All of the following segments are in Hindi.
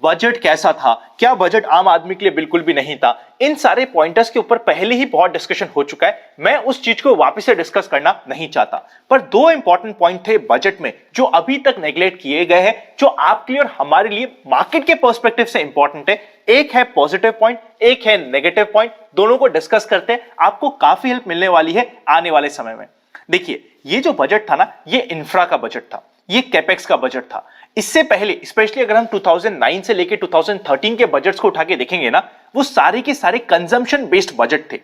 बजट कैसा था, क्या बजट आम आदमी के लिए बिल्कुल भी नहीं था, इन सारे पॉइंटर्स के ऊपर पहले ही बहुत डिस्कशन हो चुका है। मैं उस चीज को वापस से डिस्कस करना नहीं चाहता, पर दो इंपॉर्टेंट पॉइंट थे बजट में जो अभी तक नेग्लेक्ट किए गए हैं, जो आपके लिए और हमारे लिए मार्केट के पर्सपेक्टिव से इंपॉर्टेंट है। एक है पॉजिटिव पॉइंट, एक है नेगेटिव पॉइंट, दोनों को डिस्कस करते हैं। आपको काफी हेल्प मिलने वाली है आने वाले समय में। देखिए, ये जो बजट था ना, ये इंफ्रा का बजट था, ये कैपेक्स का बजट था। इससे पहले स्पेशली अगर हम 2009 से लेके 2013 के बजट्स को उठा के देखेंगे ना, वो सारे के सारे कंजम्पशन बेस्ड बजट थे।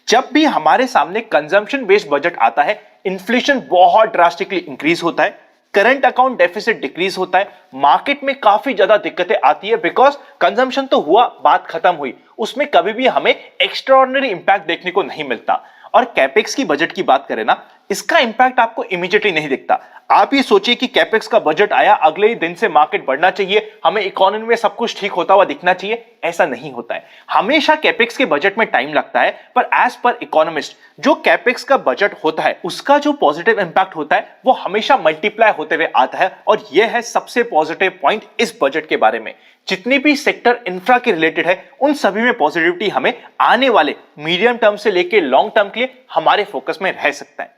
जब भी हमारे सामने कंजम्पशन बेस्ड बजट आता है, इन्फ्लेशन बहुत ड्रास्टिकली इंक्रीज होता है, करंट अकाउंट डेफिसिट डिक्रीज होता है, मार्केट में काफी ज्यादा दिक्कतें आती है। बिकॉज कंजम्पशन तो हुआ, बात खत्म हुई, उसमें कभी भी हमें एक्स्ट्राऑर्डिनरी इंपैक्ट देखने को नहीं मिलता। और कैपेक्स की बजट की बात करें ना, इसका इंपैक्ट आपको इमीडिएटली नहीं दिखता। आप ये सोचिए कि कैपेक्स का बजट आया, अगले ही दिन से मार्केट बढ़ना चाहिए, हमें इकोनॉमी में सब कुछ ठीक होता हुआ दिखना चाहिए, ऐसा नहीं होता है। हमेशा कैपेक्स के बजट में टाइम लगता है, पर एज पर इकोनॉमिस्ट जो कैपेक्स का बजट होता है, उसका जो पॉजिटिव इंपैक्ट होता है वो हमेशा मल्टीप्लाई होते हुए आता है। और यह है सबसे पॉजिटिव पॉइंट इस बजट के बारे में। जितनी भी सेक्टर इंफ्रा के रिलेटेड है, उन सभी में पॉजिटिविटी हमें आने वाले मीडियम टर्म से लेके लॉन्ग टर्म के लिए हमारे फोकस में रह सकता है।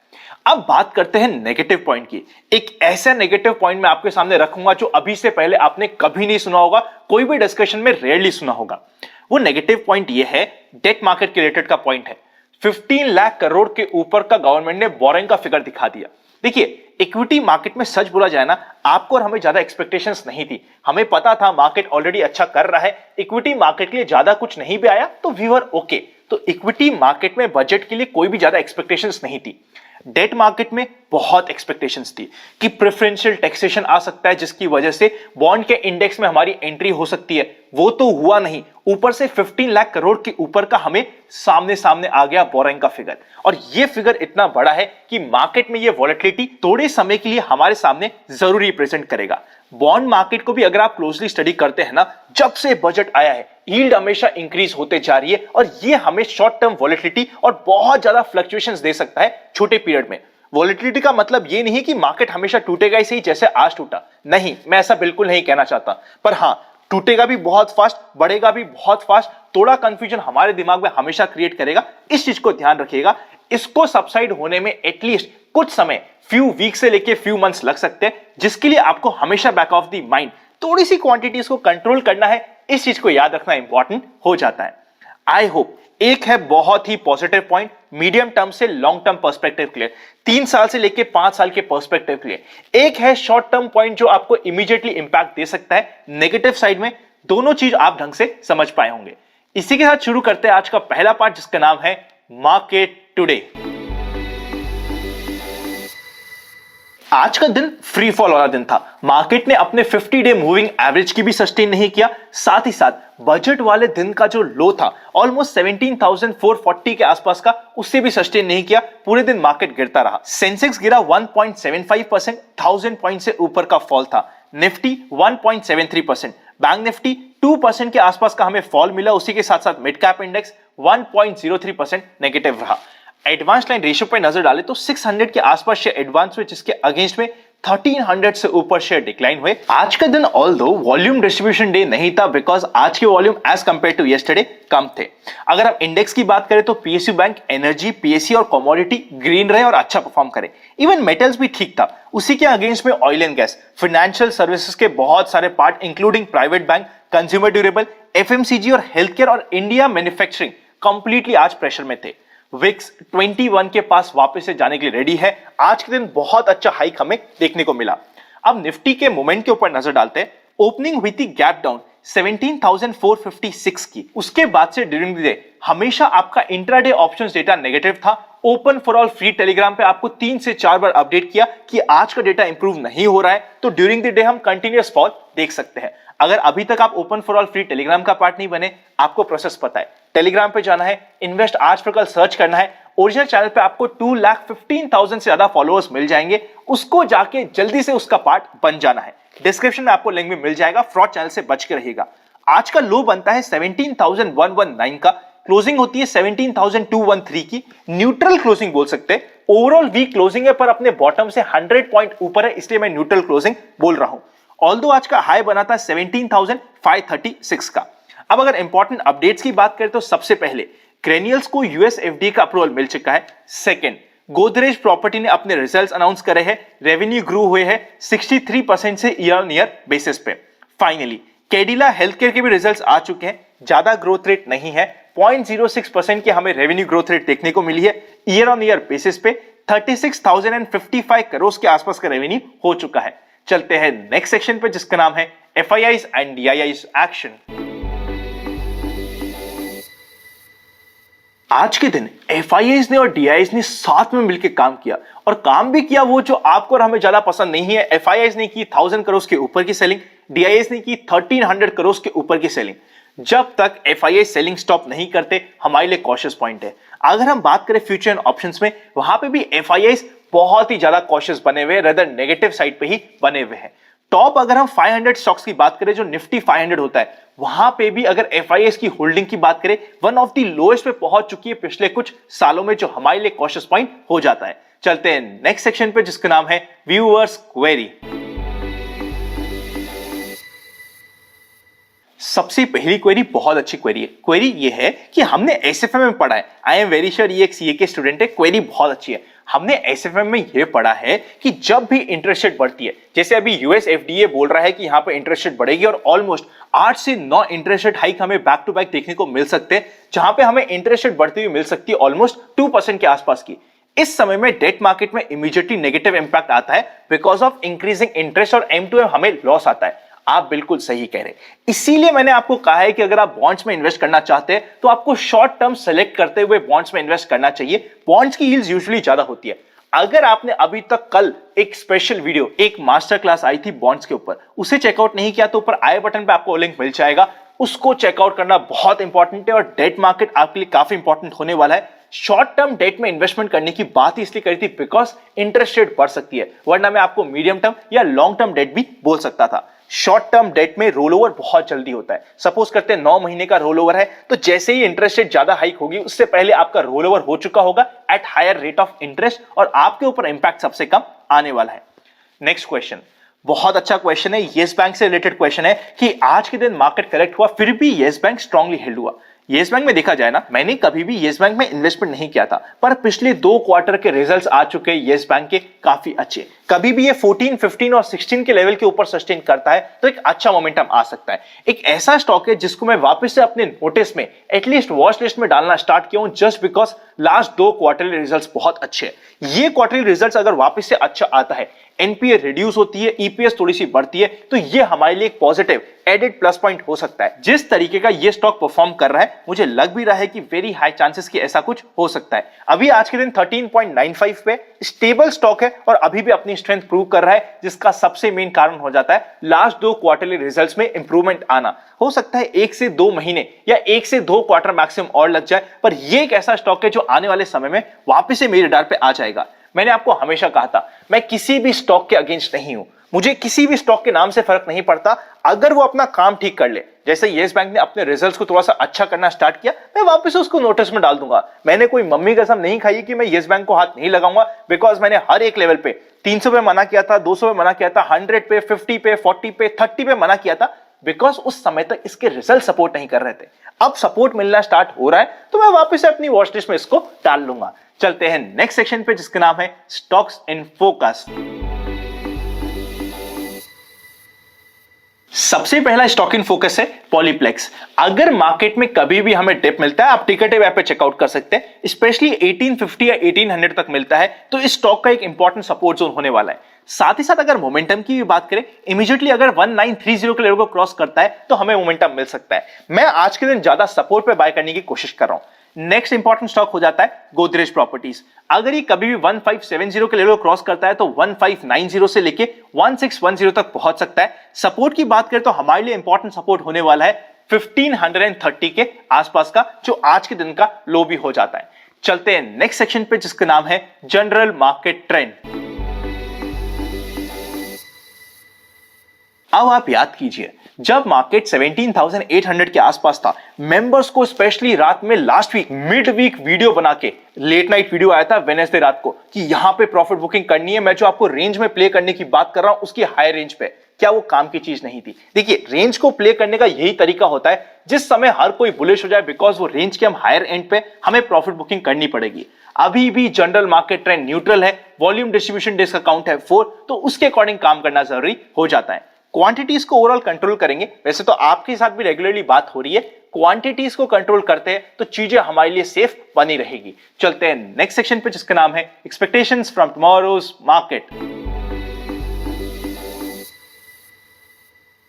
अब बात करते हैं नेगेटिव पॉइंट की। एक ऐसा नेगेटिव पॉइंट मैं आपके सामने रखूंगा जो अभी से पहले आपने कभी नहीं सुना होगा, कोई भी डिस्कशन में रेयरली सुना होगा। वो नेगेटिव पॉइंट ये है, डेट मार्केट के रिलेटेड का पॉइंट है। 15 लाख करोड़ के ऊपर का गवर्नमेंट ने बोरिंग का फिगर दिखा दिया। देखिए, इक्विटी मार्केट में सच बोला जाए ना, आपको और हमें ज्यादा एक्सपेक्टेशंस नहीं थी। हमें पता था मार्केट ऑलरेडी अच्छा कर रहा है, इक्विटी मार्केट के लिए ज्यादा कुछ नहीं भी आया तो वी वर ओके। तो इक्विटी मार्केट में बजट के लिए कोई भी ज्यादा एक्सपेक्टेशंस नहीं थी। डेट मार्केट में बहुत एक्सपेक्टेशंस थी कि प्रेफरेंशियल टैक्सेशन आ सकता है, जिसकी वजह से बॉन्ड के इंडेक्स में हमारी एंट्री हो सकती है। वो तो हुआ नहीं, ऊपर से 15 लाख करोड़ के ऊपर का हमें सामने सामने आ गया बोरिंग का फिगर। और ये फिगर इतना बड़ा है कि मार्केट में ये वॉलेटिलिटी थोड़े समय के लिए हमारे सामने जरूर रिप्रेजेंट करेगा। बॉन्ड मार्केट को भी अगर आप क्लोजली स्टडी करते हैं ना, जब से बजट आया है, यील्ड हमेशा इंक्रीज होते जा रही है। और ये हमें शॉर्ट टर्म वॉलेटिलिटी और बहुत ज्यादा फ्लक्चुएशंस दे सकता है छोटे पीरियड में। वॉलेटिलिटी का मतलब ये नहीं कि मार्केट हमेशा टूटेगा ही सही जैसे आज टूटा, नहीं, मैं ऐसा बिल्कुल नहीं कहना चाहता। पर हां, टूटेगा भी बहुत फास्ट, बढ़ेगा भी बहुत फास्ट। थोड़ा कंफ्यूजन हमारे दिमाग में हमेशा क्रिएट करेगा, इस चीज को ध्यान रखिएगा। इसको सबसाइड होने में एटलीस्ट कुछ समय, फ्यू वीक से लेके फ्यू मंथ्स लग सकते हैं, जिसके लिए आपको हमेशा बैक ऑफ द माइंड थोड़ी सी क्वांटिटीज को कंट्रोल करना है। इस चीज को याद रखना इंपॉर्टेंट हो जाता है। आई होप एक है बहुत ही पॉजिटिव पॉइंट मीडियम टर्म से लॉन्ग टर्म पर्सपेक्टिव के लिए, 3 साल से लेके 5 साल के पर्सपेक्टिव के लिए। एक है शॉर्ट टर्म पॉइंट जो आपको इमीडिएटली इंपैक्ट दे सकता है नेगेटिव साइड में। दोनों चीज आप ढंग से समझ पाए होंगे। इसी के साथ शुरू करते हैं आज का पहला पार्ट, जिसका नाम है मार्केट टुडे। आज का दिन फ्री फॉल वाला दिन था। मार्केट ने अपने 50 डे मूविंग एवरेज की भी सस्टेन नहीं किया, साथ ही साथ बजट वाले दिन का जो लो था ऑलमोस्ट 17,440 के आसपास का, उससे भी सस्टेन नहीं किया। पूरे दिन मार्केट गिरता रहा। सेंसेक्स गिरा 1.75%, 1000 पॉइंट से ऊपर का फॉल था। निफ्टी 1.73%, बैंक निफ्टी 2% के आसपास का हमें फॉल मिला। उसी के साथ साथ मिड कैप इंडेक्स 1.03% नेगेटिव रहा। एडवांस लाइन रेशियो पर नजर डाले तो 600 के आसपास शेयर एडवांस हुए, जिसके अगेंस्ट में 1300 से ऊपर शेयर डिक्लाइन हुए। आज का दिन ऑल्दो वॉल्यूम डिस्ट्रीब्यूशन डे नहीं था, बिकॉज आज के volume as compare to yesterday कम थे। अगर आप इंडेक्स की बात करें तो पीएसयू बैंक, एनर्जी, पीएससी और कमोडिटी ग्रीन रहे और अच्छा परफॉर्म करे। इवन मेटल्स भी ठीक था। उसी के अगेंस्ट में oil and gas, financial services के बहुत सारे part including private bank, consumer durable, FMCG और हेल्थ केयर और इंडिया मैन्युफैक्चरिंग कंप्लीटली आज प्रेशर में थे। विक्स 21 के पास वापस से जाने के लिए रेडी है। आज के दिन बहुत अच्छा हाइक हमें देखने को मिला। अब निफ्टी के मोमेंट के ऊपर नजर डालते हैं। ओपनिंग हुई थी गैप डाउन 17,456 की। उसके बाद से ड्यूरिंग द डे हमेशा आपका इंट्राडे ऑप्शंस डेटा नेगेटिव था। Open for all free Telegram पे आपको 3 से 4 बार अपडेट किया कि आज का डेटा इंप्रूव नहीं हो रहा है, तो ड्यूरिंग द डे हम कंटिन्यूअस फॉल देख सकते हैं। अगर अभी तक आप open for all free Telegram का पार्ट नहीं बने, आपको प्रोसेस पता है। टेलीग्राम पे जाना है, इन्वेस्ट आज पर कल सर्च करना है। ओरिजिनल चैनल पे आपको 2,15,000 से ज्यादा फॉलोअर्स मिल जाएंगे। उसको जाके जल्दी से उसका पार्ट बन जाना है। डिस्क्रिप्शन में आपको लिंक भी मिल जाएगा। फ्रॉड चैनल से बच के रहिएगा। आज का लो बनता है 17,119 का, क्लोजिंग होती है 17,213 की। न्यूट्रल क्लोजिंग बोल सकते हैं। ओवरऑल वीक क्लोजिंग है, पर अपने बॉटम से 100 पॉइंट ऊपर है, इसलिए मैं न्यूट्रल क्लोजिंग बोल रहा हूं। ऑल्दो आज का हाई बना था 17,536 का। अब अगर इंपॉर्टेंट अपडेट्स की बात करें तो सबसे पहले क्रेनियल्स को यूएस एफडीए का अप्रूवल मिल चुका है। सेकंड, गोदरेज प्रॉपर्टी ने अपने रिजल्ट्स अनाउंस करे हैं, रेवेन्यू ग्रो हुए हैं 63% से ईयर ऑन ईयर बेसिस पे। फाइनली कैडिला हेल्थकेयर के भी रिजल्ट्स आ चुके हैं, ज्यादा ग्रोथ रेट नहीं है, 0.06% की हमें रेवेन्यू ग्रोथ रेट देखने को मिली है। ईयर ऑन ईयर बेसिस पे 36,055 करोड़ के आसपास का रेवेन्यू हो चुका है। चलते हैं नेक्स्ट सेक्शन पे जिसका नाम है एफआईआईज एंड डीआईआईज एक्शन। आज के दिन एफआईआईज ने और डीआईआईज ने साथ में मिलकर काम किया, और काम भी किया वो जो आपको और हमें ज्यादा पसंद नहीं है। एफआईआईज ने की 1000 करोड़ के ऊपर की सेलिंग, डीआईआईज ने की 1300 करोड़ के ऊपर की सेलिंग। जब तक एफआईआईज सेलिंग स्टॉप नहीं करते हमारे लिए कॉशियस पॉइंट है। अगर हम बात करें फ्यूचर एंड ऑप्शंस में, वहां पे भी एफआईआईज बहुत ही ज्यादा कॉशियस बने हुए, रेदर नेगेटिव साइड पे ही बने हुए हैं। टॉप अगर हम 500 स्टॉक्स की बात करें जो निफ्टी 500 होता है, वहां पे भी अगर एफआईआईज की होल्डिंग की बात करें, वन ऑफ द लोएस्ट पे पहुंच चुकी है पिछले कुछ सालों में, जो हमारे लिए कॉशियस पॉइंट हो जाता है। चलते हैं नेक्स्ट सेक्शन पे जिसका नाम है व्यूअर्स क्वेरी। सबसे पहली क्वेरी बहुत अच्छी क्वेरी है। क्वेरी ये है कि हमने एसएफएम में पढ़ा है, आई एम वेरी श्योर ये एक सीए के स्टूडेंट है, क्वेरी बहुत अच्छी है। हमने एसएफएम में ये पढ़ा है कि जब भी इंटरेस्ट रेट बढ़ती है, जैसे अभी यूएस एफडीए बोल रहा है कि यहां पर इंटरेस्ट रेट बढ़ेगी, और ऑलमोस्ट 8 से 9 इंटरेस्ट रेट हाइक हमें बैक टू बैक देखने को मिल सकते हैं, जहां पे हमें इंटरेस्ट रेट बढ़ती हुई मिल सकती है ऑलमोस्ट 2% के आसपास की। इस समय में डेट मार्केट में इमीडिएटली नेगेटिव इंपैक्ट आता है बिकॉज ऑफ इंक्रीजिंग इंटरेस्ट, और M2M हमें लॉस आता है। आप बिल्कुल सही कह रहे हैं, इसीलिए मैंने आपको कहा है कि अगर आप बॉन्ड्स में इन्वेस्ट करना चाहते हैं तो आपको शॉर्ट टर्म सेलेक्ट करते हुए बॉन्ड्स में इन्वेस्ट करना चाहिए। बॉन्ड्स की यील्ड्स यूजुअली ज्यादा होती है। अगर आपने अभी तक कल एक स्पेशल वीडियो, एक मास्टर क्लास आई थी बॉन्ड्स के ऊपर, उसे चेकआउट नहीं किया तो ऊपर आई बटन पे आपको लिंक मिल जाएगा, उसको चेकआउट करना बहुत इंपॉर्टेंट है। और डेट मार्केट आपके लिए काफी इंपॉर्टेंट होने वाला है। शॉर्ट टर्म डेट में इन्वेस्टमेंट करने की बात इसलिए करी थी बिकॉज इंटरेस्ट रेट बढ़ सकती है, वरना मैं आपको मीडियम टर्म या लॉन्ग टर्म डेट भी बोल सकता था। शॉर्ट टर्म डेट में रोल ओवर बहुत जल्दी होता है। सपोज करते हैं 9 महीने का रोल ओवर है, तो जैसे ही इंटरेस्ट रेट ज्यादा हाइक होगी उससे पहले आपका रोल ओवर हो चुका होगा at higher rate of interest, और आपके ऊपर इंपैक्ट सबसे कम आने वाला है। नेक्स्ट क्वेश्चन बहुत अच्छा क्वेश्चन है, येस बैंक से रिलेटेड क्वेश्चन है कि आज के दिन मार्केट करेक्ट हुआ फिर भी येस बैंक स्ट्रांगली हेल्ड हुआ। येस बैंक में देखा जाए ना, मैंने कभी भी येस बैंक में इन्वेस्टमेंट नहीं किया था, पर पिछले 2 क्वार्टर के रिजल्ट्स आ चुके हैं येस बैंक के काफी अच्छे। कभी भी ये 14, 15 और 16 के लेवल के ऊपर सस्टेन करता है तो एक अच्छा मोमेंटम आ सकता है। एक ऐसा स्टॉक है जिसको मैं वापस से अपने नोटिस में, एटलीस्ट वॉच लिस्ट में डालना स्टार्ट किया हूं, just because last 2 quarterly results बहुत अच्छे हैं। ये क्वार्टरली रिजल्ट्स अगर वापस से अच्छा आता है, एनपीए रिड्यूस होती है, ईपीएस थोड़ी सी बढ़ती है, तो ये हमारे लिए एक पॉजिटिव एडेड प्लस पॉइंट हो सकता है। जिस तरीके का ये स्टॉक परफॉर्म कर रहा है, मुझे लग भी रहा है कि वेरी हाई चांसेस कि ऐसा कुछ हो सकता है। अभी आज के दिन 13.95 पे स्टेबल स्टॉक है और अभी भी अपनी स्ट्रेंथ प्रूव कर रहा है, जिसका सबसे मेन कारण हो जाता है लास्ट 2 क्वार्टरली रिजल्ट्स में इंप्रूवमेंट आना। हो सकता है 1 से 2 महीने या 1 से 2 क्वार्टर मैक्सिमम और लग जाए, पर यह एक ऐसा स्टॉक है जो आने वाले समय में वापस से मेरे रडार पे आ जाएगा। मैंने आपको हमेशा कहा था मैं किसी भी स्टॉक के अगेंस्ट नहीं हूं, मुझे किसी भी स्टॉक के नाम से फर्क नहीं पड़ता अगर वो अपना काम ठीक कर ले। जैसे येस बैंक ने अपने रिजल्ट्स को थोड़ा सा अच्छा करना स्टार्ट किया, मैं वापस उसको नोटिस में डाल दूंगा। मैंने कोई मम्मी कसम नहीं खाई कि मैं येस बैंक को हाथ नहीं लगाऊंगा, बिकॉज मैंने हर एक लेवल पे 300 पे मना किया था, 200 पे मना किया था, 100 पे, 50 पे, 40 पे, 30 पे मना किया था, बिकॉज उस समय तक इसके रिजल्ट सपोर्ट नहीं कर रहे थे। अब सपोर्ट मिलना स्टार्ट हो रहा है तो मैं वापस से अपनी वॉच लिस्ट में इसको डाल लूंगा। चलते हैं नेक्स्ट सेक्शन पे जिसका नाम है स्टॉक्स इन फोकस। सबसे पहला स्टॉक इन फोकस है पॉलीप्लेक्स। अगर मार्केट में कभी भी हमें डिप मिलता है, आप टिकटेव ऐप पे चेकआउट कर सकते हैं, स्पेशली 1850 या 1800 तक मिलता है तो इस स्टॉक का एक इंपॉर्टेंट सपोर्ट जोन होने वाला है। साथ ही साथ अगर मोमेंटम की भी बात करें, इमीडिएटली अगर 1930 के लेवल को क्रॉस करता है तो हमें मोमेंटम मिल सकता है। मैं आज के दिन ज्यादा सपोर्ट पे बाय करने की कोशिश कर रहा हूं। नेक्स्ट इंपॉर्टेंट स्टॉक हो जाता है गोदरेज प्रॉपर्टीज। अगर ये कभी भी 1570 के लेवल क्रॉस करता है तो 1590 से लेके 1610 तक पहुंच सकता है। सपोर्ट की बात करें तो हमारे लिए इंपॉर्टेंट सपोर्ट होने वाला है 1530 के आसपास का, जो आज के दिन का लो भी हो जाता है। चलते हैं नेक्स्ट सेक्शन पे जिसका नाम है जनरल मार्केट ट्रेंड। अब आप याद कीजिए, जब मार्केट 17,800 के आसपास था, मेंबर्स को स्पेशली रात में last week mid week video बना के लेट नाइट वीडियो आया था वेडनेसडे रात को कि यहां पे प्रॉफिट बुकिंग करनी है। मैं जो आपको रेंज में प्ले करने की बात कर रहा हूं उसकी हाई रेंज पे, क्या वो काम की चीज नहीं थी? देखिए, रेंज को प्ले करने का यही तरीका होता है, जिस समय हर कोई बुलिश हो जाए बिकॉज वो रेंज के हम हायर एंड पे हमें प्रॉफिट बुकिंग करनी पड़ेगी। अभी भी जनरल मार्केट ट्रेंड न्यूट्रल है, वॉल्यूम डिस्ट्रीब्यूशन डेज का काउंट है 4, तो उसके अकॉर्डिंग काम करना जरूरी हो जाता है। क्वांटिटीज को ओवरऑल कंट्रोल करेंगे, वैसे तो आपके साथ भी रेगुलरली बात हो रही है, क्वांटिटीज को कंट्रोल करते हैं तो चीजें हमारे लिए सेफ बनी रहेगी। चलते हैं नेक्स्ट सेक्शन पे, जिसका नाम है एक्सपेक्टेशंस फ्रॉम टुमारोज मार्केट।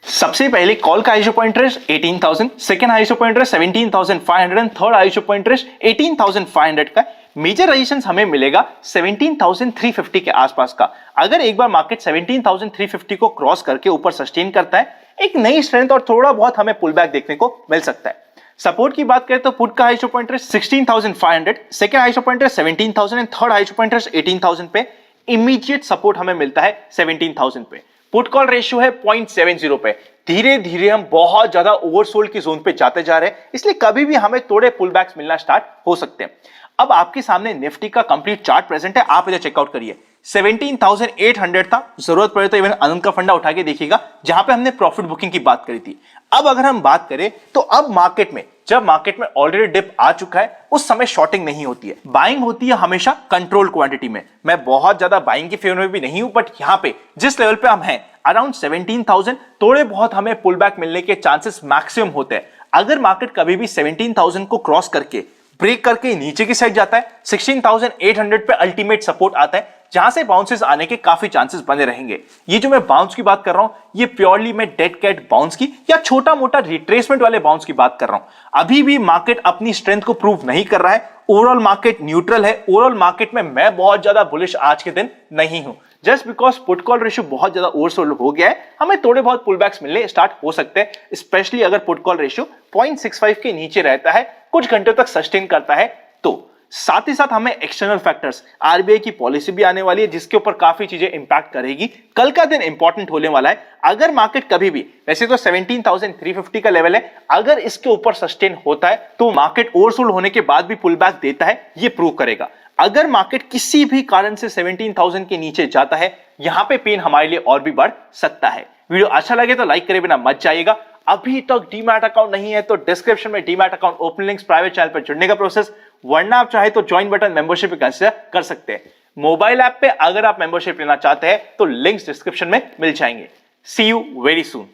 सबसे पहले कॉल का ISO point range 18,000, second ISO point range 17,500 and third ISO point range 18,500 का। मेजर रेजिस्टेंस हमें मिलेगा 17,350 के आसपास का। अगर एक बार मार्केट 17,350 को क्रॉस करके ऊपर सस्टेन करता है, एक नई स्ट्रेंथ और थोड़ा बहुत हमें पुल बैक देखने को मिल सकता है। सपोर्ट की बात करें तो पुट का ISO point range 16,500, second ISO point range 17,000 and third ISO point range 18,000 पे। इमीडिएट सपोर्ट हमें मिलता है 17,000 पे। पुट कॉल रेशियो है 0.70 पे। धीरे धीरे हम बहुत ज्यादा ओवरसोल्ड की जोन पे जाते जा रहे हैं, इसलिए कभी भी हमें थोड़े पुल बैक्स मिलना स्टार्ट हो सकते हैं। अब आपके सामने निफ्टी का कंप्लीट चार्ट प्रेजेंट है, आप इधर चेकआउट करिए। 17,800 था, जरूरत पड़े तो इवन आनंद का फंडा उठा के देखिएगा, जहां पे हमने प्रॉफिट बुकिंग की बात करी थी। अब अगर हम बात करें तो अब मार्केट में, जब मार्केट में ऑलरेडी डिप आ चुका है, उस समय शॉर्टिंग नहीं होती है, बाइंग होती है हमेशा कंट्रोल क्वांटिटी में। मैं बहुत ज्यादा बाइंग के फेवर में भी नहीं हूं, बट यहां पे जिस लेवल पे हम हैं अराउंड 17,000, थोड़े बहुत हमें पुल बैक मिलने के चांसेस मैक्सिमम होते हैं। अगर मार्केट कभी भी 17,000 को क्रॉस करके ब्रेक करके नीचे की साइड जाता है, 16,800 पे अल्टीमेट सपोर्ट आता है, जहां से बाउंसेस आने के काफी चांसेस बने रहेंगे। ये जो मैं बाउंस की बात कर रहा हूं, ये प्योरली मैं डेड कैट बाउंस की या छोटा मोटा रिट्रेसमेंट वाले बाउंस की बात कर रहा हूं। अभी भी मार्केट अपनी स्ट्रेंथ को प्रूव नहीं कर रहा है। ओवरऑल मार्केट न्यूट्रल है। ओवरऑल मार्केट में मैं बहुत ज्यादा बुलिश आज के दिन नहीं हूं। Just because put call ratio बहुत ज्यादा ओवरसोल्ड हो गया है, हमें थोड़े बहुत पुलबैक्स मिलने स्टार्ट हो सकते हैं, स्पेशली अगर पुट कॉल रेशियो 0.65 के नीचे रहता है, कुछ घंटे तक सस्टेन करता है तो। साथ ही साथ हमें एक्सटर्नल फैक्टर्स, आरबीआई की पॉलिसी भी आने वाली है, जिसके ऊपर काफी चीजें इंपैक्ट करेगी। कल का दिन इंपॉर्टेंट होने वाला है। अगर मार्केट कभी भी, वैसे तो 17,350 का लेवल है, अगर इसके ऊपर सस्टेन होता है तो मार्केट ओवरसोल्ड होने के बाद भी पुल बैक देता है, ये प्रूव करेगा। अगर मार्केट किसी भी कारण से 17,000 के नीचे जाता है, यहां पे पेन हमारे लिए और भी बढ़ सकता है। वीडियो अच्छा लगे तो लाइक करे बिना मत जाइएगा। अभी तक डीमैट अकाउंट नहीं है तो डिस्क्रिप्शन में demat account open links, private channel पर जुड़ने का प्रोसेस, वरना आप चाहे तो ज्वाइन बटन मेंबरशिप पे कंसीडर कर सकते हैं। मोबाइल ऐप पे अगर आप मेंबरशिप लेना चाहते हैं तो लिंक्स डिस्क्रिप्शन में मिल जाएंगे। सी यू वेरी सून।